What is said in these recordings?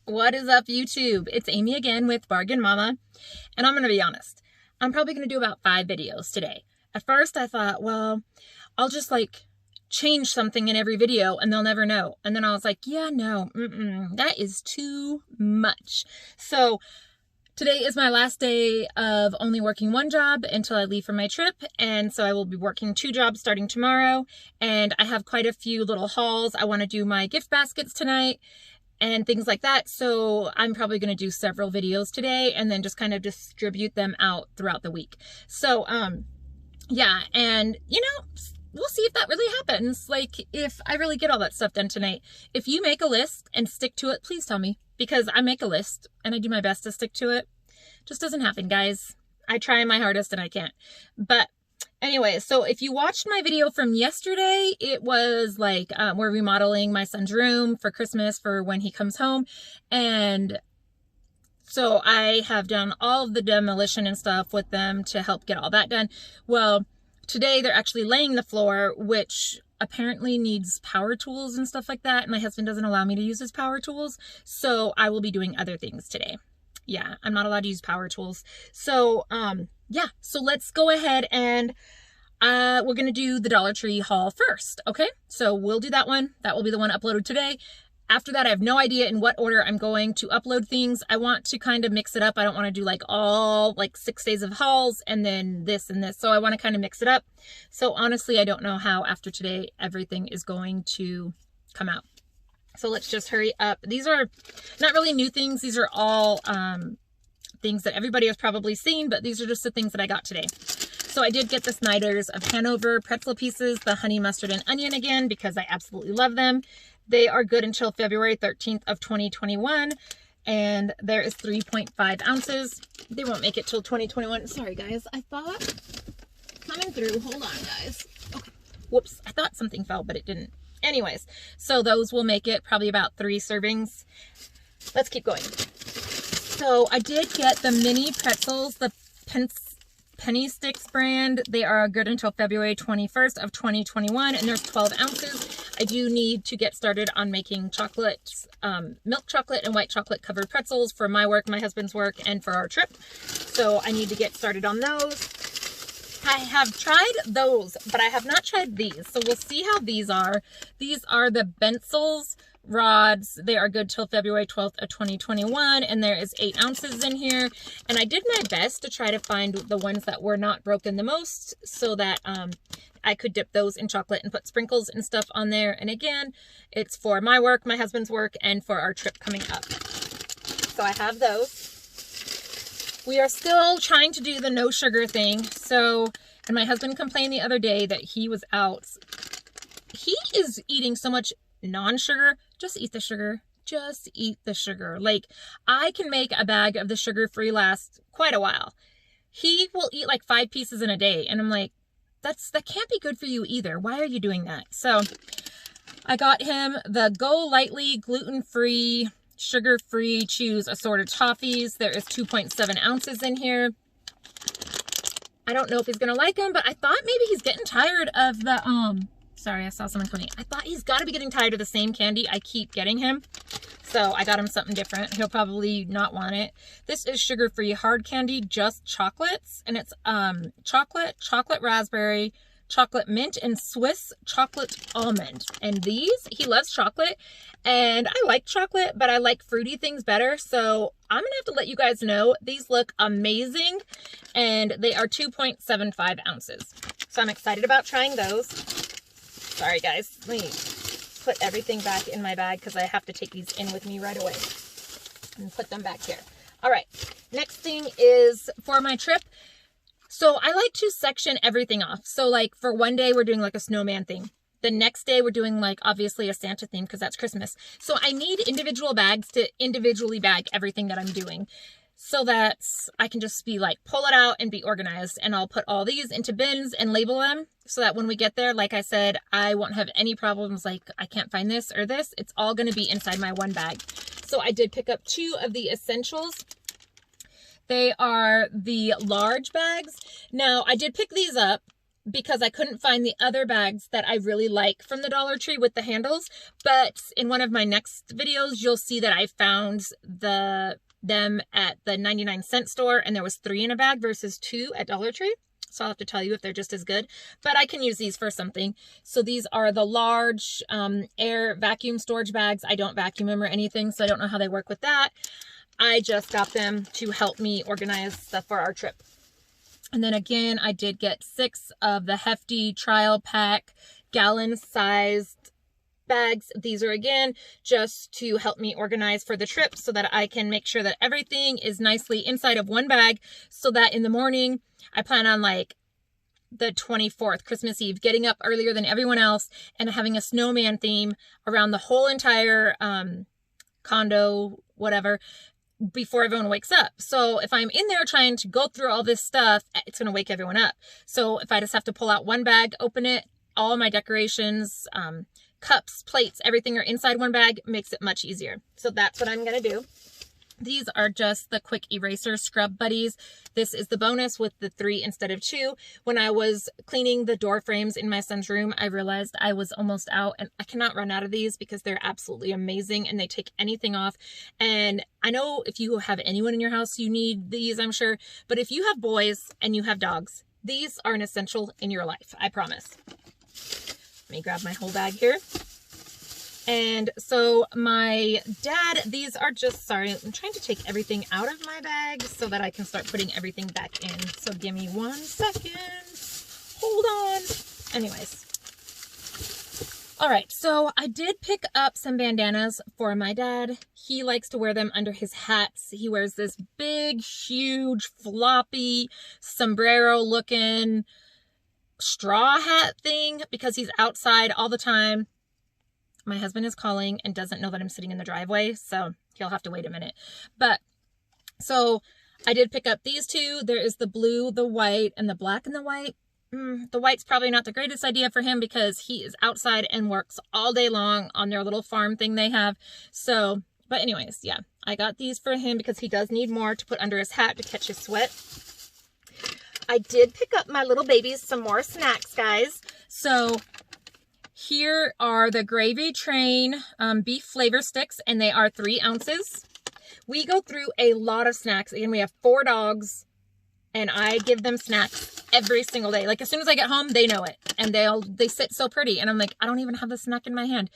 What is up, YouTube? It's Amy again with Bargain Mama, and I'm going to be honest. I'm probably going to do about 5 videos today. At first, I thought, well, I'll just change something in every video and they'll never know. And then I was like, yeah, no, that is too much. So today is my last day of only working one job until I leave for my trip. And so I will be working 2 jobs starting tomorrow. And I have quite a few little hauls. I want to do my gift baskets tonight and things like that. So I'm probably going to do several videos today and then just kind of distribute them out throughout the week. So, yeah. And we'll see if that really happens. If I really get all that stuff done tonight. If you make a list and stick to it, please tell me, because I make a list and I do my best to stick to it. Just doesn't happen, guys. I try my hardest and I can't. But anyway, so if you watched my video from yesterday, it was we're remodeling my son's room for Christmas for when he comes home. And so I have done all of the demolition and stuff with them to help get all that done. Well, today they're actually laying the floor, which apparently needs power tools and stuff like that. My husband doesn't allow me to use his power tools. So I will be doing other things today. Yeah, I'm not allowed to use power tools. So, yeah, so let's go ahead and we're going to do the Dollar Tree haul first. Okay, so we'll do that one. That will be the one uploaded today. After that, I have no idea in what order I'm going to upload things. I want to kind of mix it up. I don't want to do all 6 days of hauls and then this and this. So I want to kind of mix it up. So honestly, I don't know how after today everything is going to come out. So let's just hurry up. These are not really new things. These are all things that everybody has probably seen, but these are just the things that I got today. So I did get the Snyder's of Hanover pretzel pieces, the honey mustard and onion again, because I absolutely love them. They are good until February 13th of 2021. And there is 3.5 ounces. They won't make it till 2021. Sorry, guys. I thought coming through. Hold on, guys. Okay. Whoops. I thought something fell, but it didn't. Anyways, so those will make it probably about 3 servings. Let's keep going. So I did get the mini pretzels, the Penny Sticks brand. They are good until February 21st of 2021, and there's 12 ounces. I do need to get started on making chocolates, milk chocolate and white chocolate covered pretzels for my work, my husband's work, and for our trip. So I need to get started on those. I have tried those, but I have not tried these. So we'll see how these are. These are the Benzel's rods. They are good till February 12th of 2021, and there is 8 ounces in here. And I did my best to try to find the ones that were not broken the most so that I could dip those in chocolate and put sprinkles and stuff on there. And again, it's for my work, my husband's work, and for our trip coming up. So I have those. We are still trying to do the no sugar thing. So, and my husband complained the other day that he was out. He is eating so much non-sugar. Just eat the sugar. Just eat the sugar. I can make a bag of the sugar-free last quite a while. He will eat 5 pieces in a day. And I'm like, that can't be good for you either. Why are you doing that? So I got him the Go Lightly gluten-free, sugar-free chews assorted toffees. There is 2.7 ounces in here. I don't know if he's gonna like them, but I thought maybe he's getting tired of the sorry, I saw someone coming. I thought he's got to be getting tired of the same candy I keep getting him. So I got him something different. He'll probably not want it. This is sugar-free hard candy, just chocolates, and it's chocolate raspberry, chocolate mint, and Swiss chocolate almond. And these, he loves chocolate, and I like chocolate, but I like fruity things better. So I'm gonna have to let you guys know, these look amazing, and they are 2.75 ounces. So I'm excited about trying those. Sorry, guys. Let me put everything back in my bag because I have to take these in with me right away and put them back here. All right. Next thing is for my trip. So I like to section everything off. So for one day, we're doing a snowman thing. The next day, we're doing obviously a Santa theme because that's Christmas. So I need individual bags to individually bag everything that I'm doing, so that I can just be pull it out and be organized. And I'll put all these into bins and label them so that when we get there, like I said, I won't have any problems I can't find this or this. It's all going to be inside my one bag. So I did pick up 2 of the essentials. They are the large bags. Now, I did pick these up because I couldn't find the other bags that I really like from the Dollar Tree with the handles. But in one of my next videos, you'll see that I found them at the 99-cent store, and there was 3 in a bag versus 2 at Dollar Tree. So I'll have to tell you if they're just as good, but I can use these for something. So these are the large air vacuum storage bags. I don't vacuum them or anything, so I don't know how they work with that. I just got them to help me organize stuff for our trip. And then again, I did get 6 of the hefty trial pack gallon-sized bags. These are again just to help me organize for the trip so that I can make sure that everything is nicely inside of one bag, so that in the morning, I plan on like the 24th, Christmas Eve, getting up earlier than everyone else and having a snowman theme around the whole entire condo, whatever, before everyone wakes up. So if I'm in there trying to go through all this stuff, it's going to wake everyone up. So if I just have to pull out one bag, open it, all my decorations, cups, plates, everything are inside one bag, makes it much easier. So that's what I'm going to do. These are just the quick eraser scrub buddies. This is the bonus with the 3 instead of 2. When I was cleaning the door frames in my son's room, I realized I was almost out, and I cannot run out of these because they're absolutely amazing and they take anything off. And I know if you have anyone in your house, you need these, I'm sure. But if you have boys and you have dogs, these are an essential in your life, I promise. Let me grab my whole bag here. And so my dad, these are just, sorry, I'm trying to take everything out of my bag so that I can start putting everything back in. So give me 1 second. Hold on. Anyways. All right. So I did pick up some bandanas for my dad. He likes to wear them under his hats. He wears this big, huge, floppy, sombrero looking straw hat thing because he's outside all the time. My husband is calling and doesn't know that I'm sitting in the driveway, so he'll have to wait a minute. But, so I did pick up these 2. There is the blue, the white, and the black and the white. The white's probably not the greatest idea for him because he is outside and works all day long on their little farm thing they have. So, but anyways, yeah, I got these for him because he does need more to put under his hat to catch his sweat. I did pick up my little babies some more snacks, guys. So here are the Gravy Train beef flavor sticks, and they are 3 ounces. We go through a lot of snacks. Again, we have 4 dogs, and I give them snacks every single day. Like, as soon as I get home, they know it, and they sit so pretty, and I'm like, I don't even have the snack in my hand,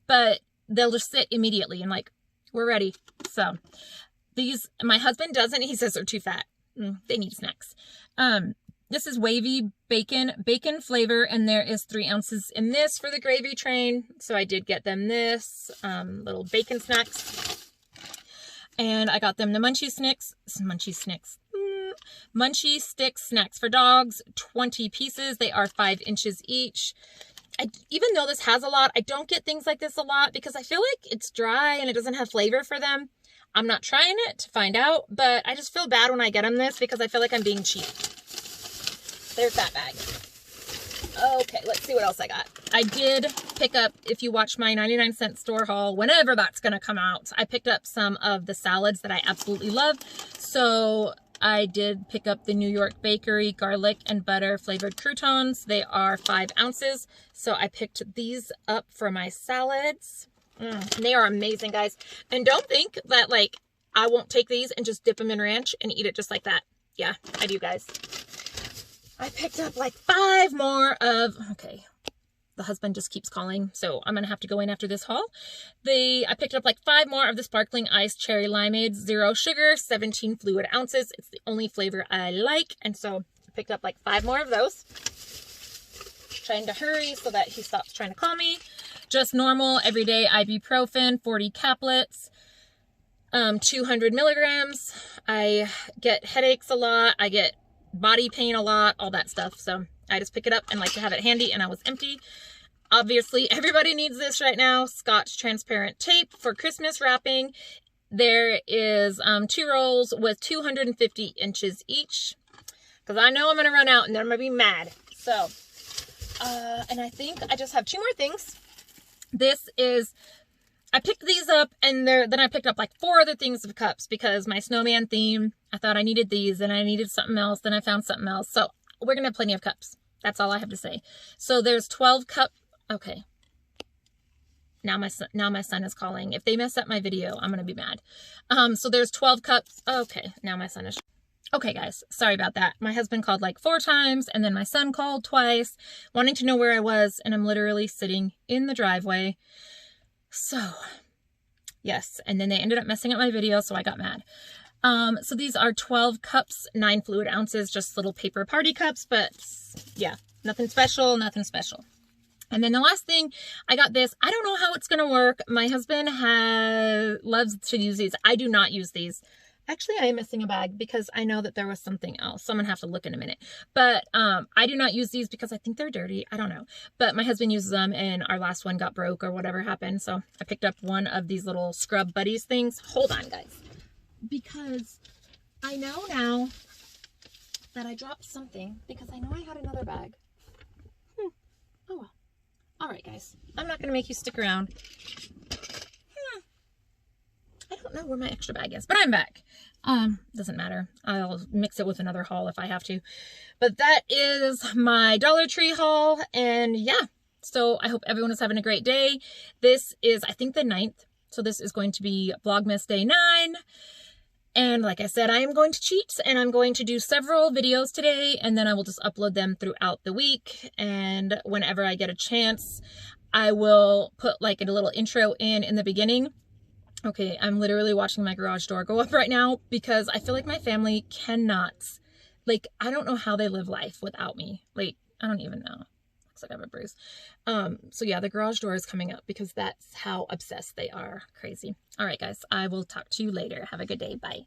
but they'll just sit immediately, and like, we're ready. So these, my husband doesn't. He says they're too fat. They need snacks. This is wavy bacon flavor, and there is 3 ounces in this for the Gravy Train. So I did get them this, little bacon snacks. And I got them the Munchie Sticks snacks for dogs, 20 pieces. They are 5 inches each. Even though this has a lot, I don't get things like this a lot because I feel like it's dry and it doesn't have flavor for them. I'm not trying it to find out, but I just feel bad when I get them this because I feel like I'm being cheap. There's that bag. Okay, let's see what else I got. I did pick up, if you watch my 99-cent store haul, whenever that's going to come out, I picked up some of the salads that I absolutely love. So I did pick up the New York Bakery garlic and butter flavored croutons. They are 5 ounces. So I picked these up for my salads. And they are amazing, guys. And don't think that, like, I won't take these and just dip them in ranch and eat it just like that. Yeah, I do, guys. I picked up like 5 more of, okay, the husband just keeps calling, so I'm going to have to go in after this haul. I picked up like 5 more of the sparkling ice cherry limeade, 0 sugar, 17 fluid ounces. It's the only flavor I like, and so I picked up like 5 more of those. Trying to hurry so that he stops trying to call me. Just normal, everyday ibuprofen, 40 caplets, 200 milligrams. I get headaches a lot. I get body pain a lot, all that stuff. So I just pick it up and like to have it handy, and I was empty. Obviously, everybody needs this right now. Scotch transparent tape for Christmas wrapping. There is 2 rolls with 250 inches each, because I know I'm going to run out and then I'm going to be mad. So, and I think I just have 2 more things. This is, I picked these up, and then I picked up like 4 other things of cups because my snowman theme, I thought I needed these, and I needed something else, then I found something else. So we're going to have plenty of cups. That's all I have to say. So there's 12 cup. Okay. Now my son is calling. If they mess up my video, I'm going to be mad. So there's 12 cups. Okay. Now my son is. Okay, guys, sorry about that. My husband called like 4 times, and then my son called twice, wanting to know where I was, and I'm literally sitting in the driveway. So, yes, and then they ended up messing up my video, so I got mad. So these are 12 cups, 9 fluid ounces, just little paper party cups, but yeah, nothing special, nothing special. And then the last thing, I got this. I don't know how it's going to work. My husband loves to use these. I do not use these. Actually, I am missing a bag because I know that there was something else. So I'm going to have to look in a minute. But I do not use these because I think they're dirty. I don't know. But my husband uses them, and our last one got broke or whatever happened. So I picked up one of these little scrub buddies things. Hold on, guys. Because I know now that I dropped something because I know I had another bag. Oh, well. All right, guys. I'm not going to make you stick around. I don't know where my extra bag is, but I'm back. Doesn't matter. I'll mix it with another haul if I have to. But that is my Dollar Tree haul. And yeah, so I hope everyone is having a great day. This is, I think, the 9th. So this is going to be Vlogmas Day 9. And like I said, I am going to cheat, and I'm going to do several videos today, and then I will just upload them throughout the week. And whenever I get a chance, I will put like a little intro in the beginning. Okay, I'm literally watching my garage door go up right now because I feel like my family cannot, like, I don't know how they live life without me. Like, I don't even know. Looks like I have a bruise. So yeah, the garage door is coming up because that's how obsessed they are. Crazy. All right, guys, I will talk to you later. Have a good day. Bye.